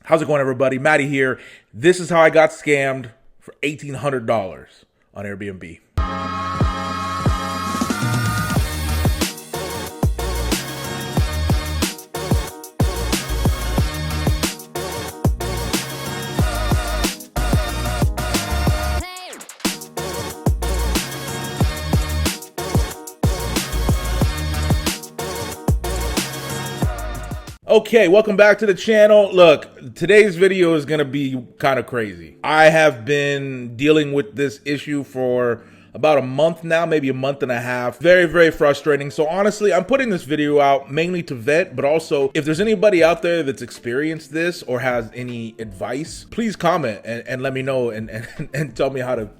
How's it going, everybody? Matty here. This is how I got scammed for $1,800 on Airbnb. Okay, welcome back to the channel. Look, today's video is going to be kind of crazy. I have been dealing with this issue for about a month now, maybe a month and a half. Very, very frustrating. So honestly, I'm putting this video out mainly to vet, but also if there's anybody out there that's experienced this or has any advice, please comment and let me know and tell me how to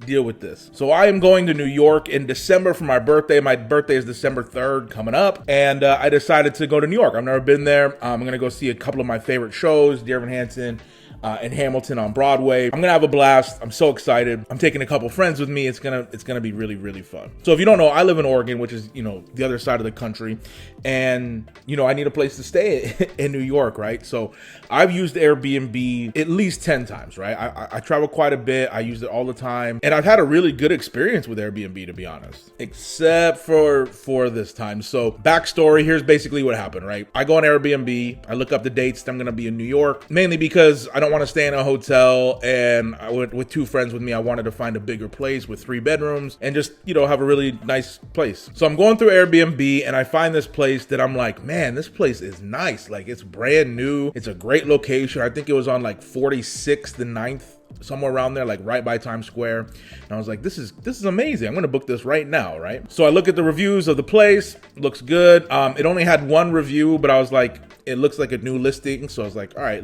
deal with this. So I am going to New York in December for my birthday. My birthday is December 3rd coming up, and I decided to go to New York. I've never been there. I'm gonna go see a couple of my favorite shows, Dear Evan Hansen and Hamilton on Broadway. I'm gonna have a blast. I'm so excited. I'm taking a couple friends with me. It's gonna be really, really fun. So if you don't know, I live in Oregon, which is, the other side of the country, and I need a place to stay in New York, right? So I've used Airbnb at least 10 times, right? I travel quite a bit. I use it all the time, and I've had a really good experience with Airbnb, to be honest, except for this time. So backstory, here's basically what happened, right? I go on Airbnb, I look up the dates that I'm gonna be in New York, mainly because I don't want to stay in a hotel, and with two friends with me, I wanted to find a bigger place with 3 bedrooms and just, have a really nice place. So I'm going through Airbnb and I find this place that I'm like, man, this place is nice. Like, it's brand new. It's a great location. I think it was on like 46th and 9th, somewhere around there, like right by Times Square. And I was like, this is amazing. I'm gonna book this right now, right? So I look at the reviews of the place. Looks good. It only had 1 review, but I was like, it looks like a new listing. So I was like, all right,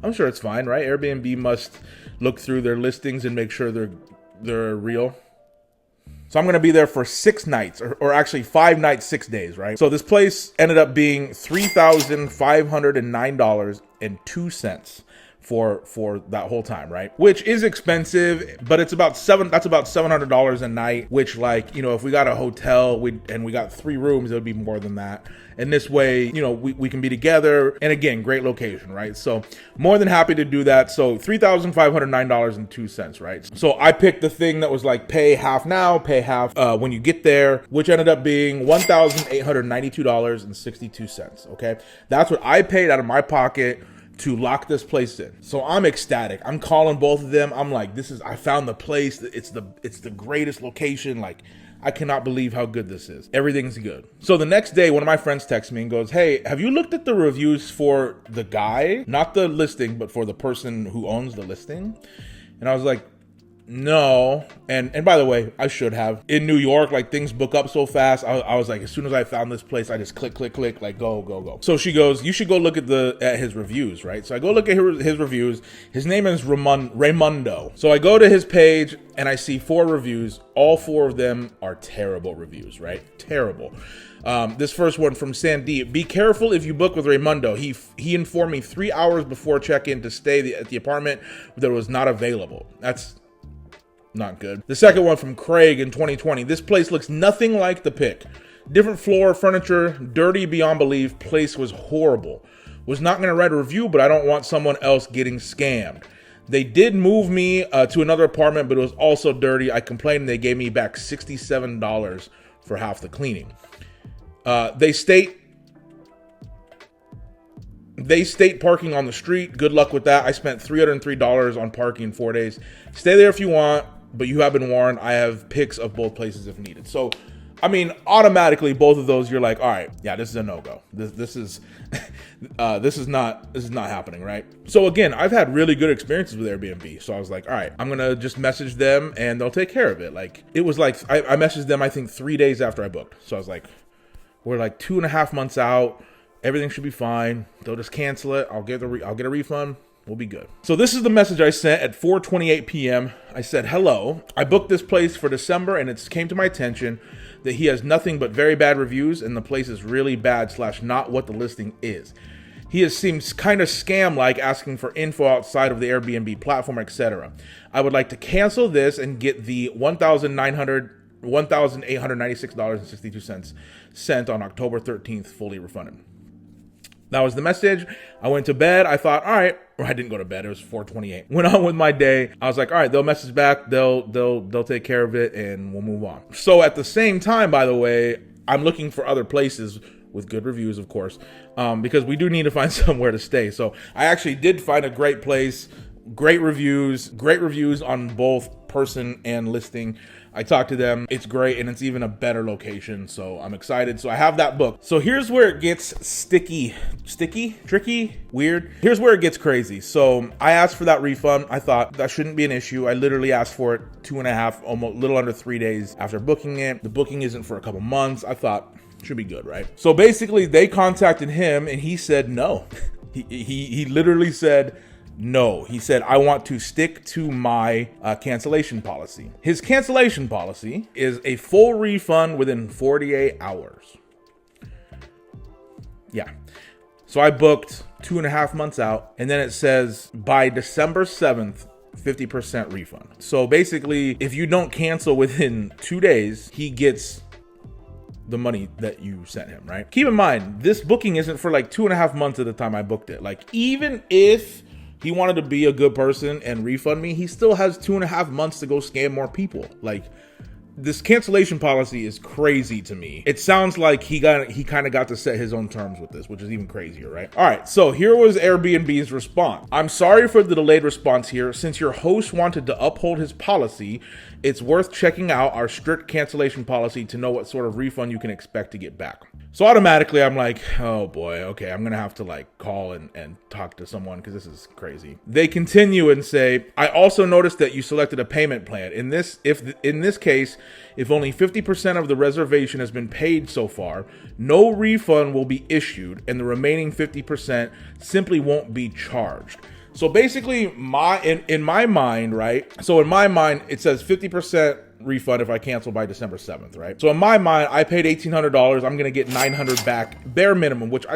I'm sure it's fine, right? Airbnb must look through their listings and make sure they're real. So I'm gonna be there for 6 nights, or actually 5 nights, 6 days, right? So this place ended up being $3,509.02 for that whole time, right? Which is expensive, but it's about $700 a night, which, like, if we got a hotel and we got 3 rooms, it would be more than that. And this way, we can be together, and again, great location, right? So more than happy to do that. So $3,509.02, right? So I picked the thing that was like pay half now, pay half when you get there, which ended up being $1,892.62. Okay, that's what I paid out of my pocket to lock this place in. So I'm ecstatic. I'm calling both of them. I'm like, I found the place. It's the greatest location. Like, I cannot believe how good this is. Everything's good. So the next day, one of my friends texts me and goes, hey, have you looked at the reviews for the guy? Not the listing, but for the person who owns the listing? And I was like, no. And by the way, I should have. In New York, like, things book up so fast. I was like, as soon as I found this place, I just click, like, go. So she goes, you should go look at his reviews, right? So I go look at his reviews. His name is Raimundo. So I go to his page and I see 4 reviews. All 4 of them are terrible reviews, right? Terrible. This first one from Sandeep: be careful if you book with Raimundo. He informed me 3 hours before check-in to stay at the apartment that was not available. That's not good. The second one from Craig in 2020: this place looks nothing like the pic. Different floor, furniture, dirty beyond belief. Place was horrible. Was not going to write a review, but I don't want someone else getting scammed. They did move me to another apartment, but it was also dirty. I complained and they gave me back $67 for half the cleaning. They state parking on the street. Good luck with that. I spent $303 on parking in 4 days. Stay there if you want, but you have been warned. I have pics of both places if needed. So, I mean, automatically, both of those, you're like, all right, yeah, this is a no-go. This is not happening, right? So again, I've had really good experiences with Airbnb. So I was like, all right, I'm gonna just message them and they'll take care of it. Like, it was like, I messaged them, I think 3 days after I booked. So I was like, we're like 2.5 months out. Everything should be fine. They'll just cancel it. I'll get a refund. We'll be good. So this is the message I sent at 4:28 p.m. I said, hello. I booked this place for December and it came to my attention that he has nothing but very bad reviews and the place is really bad / not what the listing is. He has seemed kind of scam-like, asking for info outside of the Airbnb platform, etc. I would like to cancel this and get the $1,896.62 sent on October 13th fully refunded. That was the message. I went to bed. I thought, all right, or I didn't go to bed. It was 4:28. Went on with my day. I was like, all right, they'll message back. They'll take care of it and we'll move on. So at the same time, by the way, I'm looking for other places with good reviews, of course, because we do need to find somewhere to stay. So I actually did find a great place, great reviews on both person and listing. I talked to them. It's great, and it's even a better location, so I'm excited. So I have that booked. So here's where it gets tricky, weird. Here's where it gets crazy. So I asked for that refund. I thought that shouldn't be an issue. I literally asked for it 2.5, almost little under 3 days after booking it. The booking isn't for a couple months. I thought should be good, right? So basically they contacted him and he said no. He literally said no. He said, I want to stick to my cancellation policy. His cancellation policy is a full refund within 48 hours. Yeah. So I booked 2.5 months out, and then it says by December 7th, 50% refund. So basically, if you don't cancel within 2 days, he gets the money that you sent him, right? Keep in mind, this booking isn't for like 2.5 months at the time I booked it. Like, even if he wanted to be a good person and refund me, he still has 2.5 months to go scam more people. Like, this cancellation policy is crazy to me. It sounds like he kind of got to set his own terms with this, which is even crazier, right? All right, so here was Airbnb's response. I'm sorry for the delayed response here. Since your host wanted to uphold his policy, it's worth checking out our strict cancellation policy to know what sort of refund you can expect to get back. So automatically I'm like, oh boy, okay, I'm gonna have to like call and talk to someone because this is crazy. They continue and say, I also noticed that you selected a payment plan. In this case, if only 50% of the reservation has been paid so far, no refund will be issued and the remaining 50% simply won't be charged. So basically in my mind, right? So in my mind, it says 50% refund if I cancel by December 7th, right? So in my mind, I paid $1,800. I'm going to get $900 back, bare minimum, which I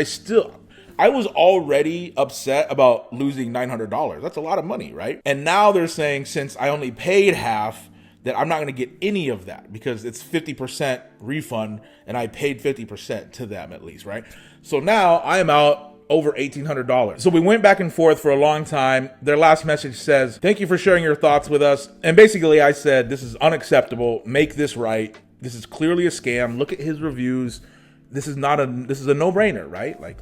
was already upset about losing $900. That's a lot of money, right? And now they're saying since I only paid half, that I'm not going to get any of that because it's 50% refund and I paid 50% to them at least, right? So now I am out over $1,800. So we went back and forth for a long time. Their last message says, thank you for sharing your thoughts with us. And basically I said, this is unacceptable. Make this right. This is clearly a scam. Look at his reviews. This is a no-brainer, right? Like,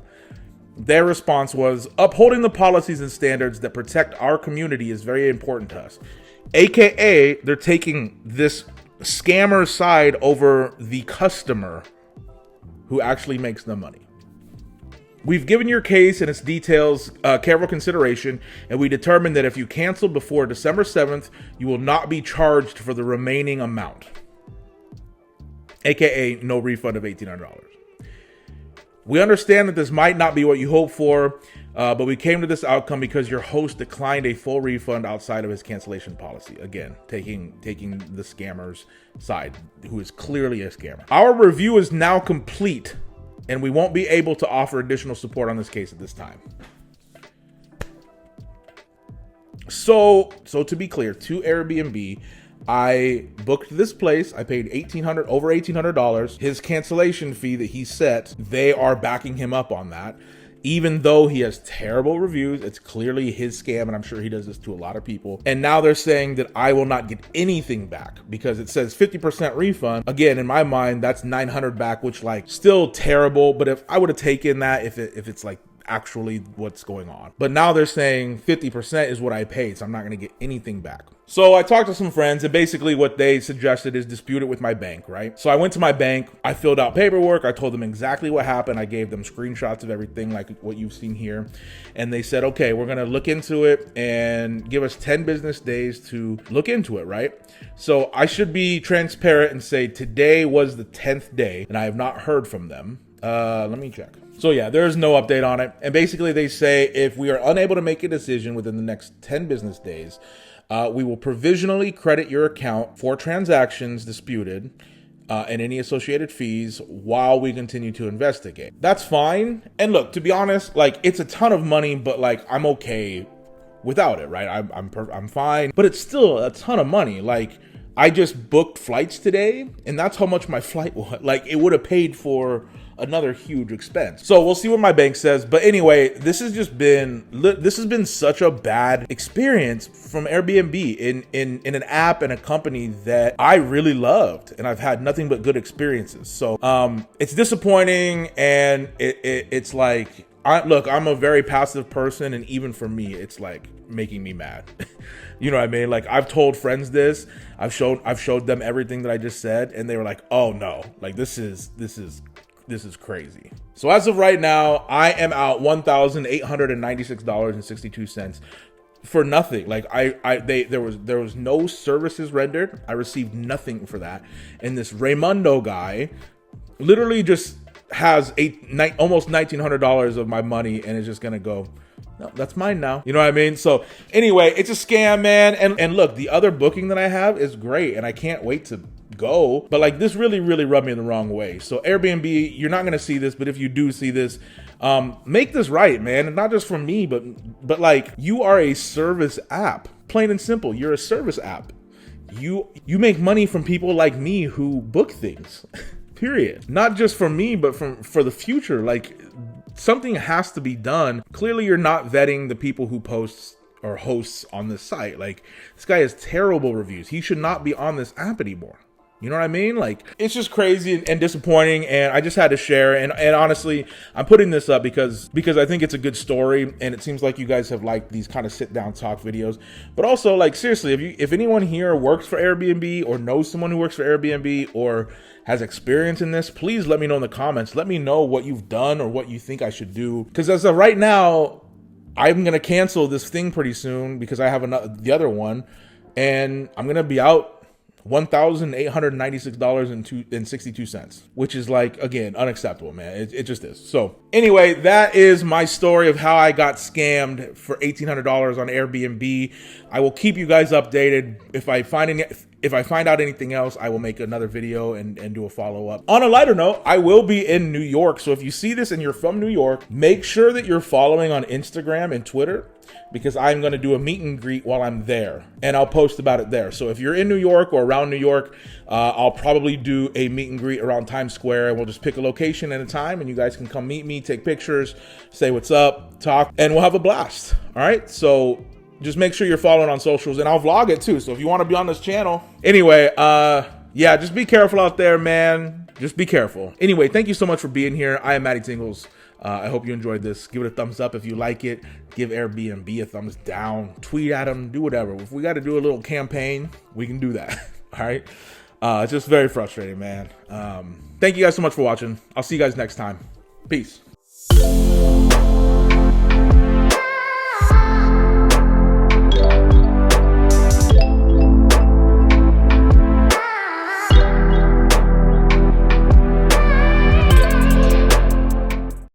their response was, upholding the policies and standards that protect our community is very important to us. AKA, they're taking this scammer side over the customer who actually makes the money. We've given your case and its details careful consideration, and we determined that if you cancel before December 7th, you will not be charged for the remaining amount. AKA, no refund of $1,800. We understand that this might not be what you hoped for, but we came to this outcome because your host declined a full refund outside of his cancellation policy. Again, taking the scammer's side, who is clearly a scammer. Our review is now complete, and we won't be able to offer additional support on this case at this time. So to be clear, to Airbnb, I booked this place. I paid over $1,800. His cancellation fee that he set, they are backing him up on that. Even though he has terrible reviews, it's clearly his scam, and I'm sure he does this to a lot of people. And now they're saying that I will not get anything back because it says 50% refund. Again, in my mind, that's $900 back, which like still terrible. But if I would have taken that, if it's like actually what's going on. But now they're saying 50% is what I paid, so I'm not going to get anything back. So I talked to some friends, and basically what they suggested is dispute it with my bank, right? So I went to my bank, I filled out paperwork, I told them exactly what happened, I gave them screenshots of everything like what you've seen here, and they said, okay, we're gonna look into it and give us 10 business days to look into it, right? So I should be transparent and say today was the 10th day, and I have not heard from them. Let me check. So yeah, there's no update on it. And basically they say if we are unable to make a decision within the next 10 business days, we will provisionally credit your account for transactions disputed and any associated fees while we continue to investigate. That's fine. And look, to be honest, like it's a ton of money, but like I'm okay without it, right? I'm fine, but it's still a ton of money. Like I just booked flights today, and that's how much my flight was. Like it would have paid for another huge expense. So we'll see what my bank says. But anyway, this has been such a bad experience from Airbnb in an app and a company that I really loved, and I've had nothing but good experiences. So it's disappointing, and it's like, I'm a very passive person, and even for me, it's like making me mad. You know what I mean? Like, I've told friends this, I've showed them everything that I just said, and they were like, "Oh no, like this is crazy." So as of right now, I am out $1,896.62 for nothing. Like there was no services rendered. I received nothing for that. And this Raymundo guy literally just has almost $1,900 of my money, and is just gonna go, "No, that's mine now." You know what I mean? So anyway, it's a scam, man. And look, the other booking that I have is great, and I can't wait to go. But like, this really rubbed me the wrong way. So Airbnb, you're not gonna see this, but if you do see this, make this right, man. And not just for me, but like, you are a service app. Plain and simple, you're a service app. You make money from people like me who book things. Period. Not just for me, but for the future. Like, something has to be done. Clearly, you're not vetting the people who post or hosts on this site. Like, this guy has terrible reviews. He should not be on this app anymore. You know what I mean? Like, it's just crazy and disappointing, and I just had to share. And honestly, I'm putting this up because I think it's a good story, and it seems like you guys have liked these kind of sit down talk videos. But also, like, seriously, if anyone here works for Airbnb or knows someone who works for Airbnb or has experience in this, please let me know in the comments. Let me know what you've done or what you think I should do. Because as of right now, I'm gonna cancel this thing pretty soon because I have the other one, and I'm gonna be out $1,896.62, which is, like, again, unacceptable, man. It just is. So anyway, that is my story of how I got scammed for $1,800 on Airbnb. I will keep you guys updated. If I find out anything else, I will make another video and do a follow-up. On a lighter note, I will be in New York. So if you see this and you're from New York, make sure that you're following on Instagram and Twitter, because I'm going to do a meet and greet while I'm there, and I'll post about it there. So if you're in New York or around New York, I'll probably do a meet and greet around Times Square, and we'll just pick a location at a time, and you guys can come meet me, take pictures, say what's up, talk, and we'll have a blast. All right. So just make sure you're following on socials, and I'll vlog it too. So if you want to be on this channel, anyway, yeah, just be careful out there, man. Just be careful. Anyway, thank you so much for being here. I am MattyTingles. I hope you enjoyed this. Give it a thumbs up if you like it. Give Airbnb a thumbs down. Tweet at them. Do whatever. If we got to do a little campaign, we can do that. All right. It's just very frustrating, man. Thank you guys so much for watching. I'll see you guys next time. Peace.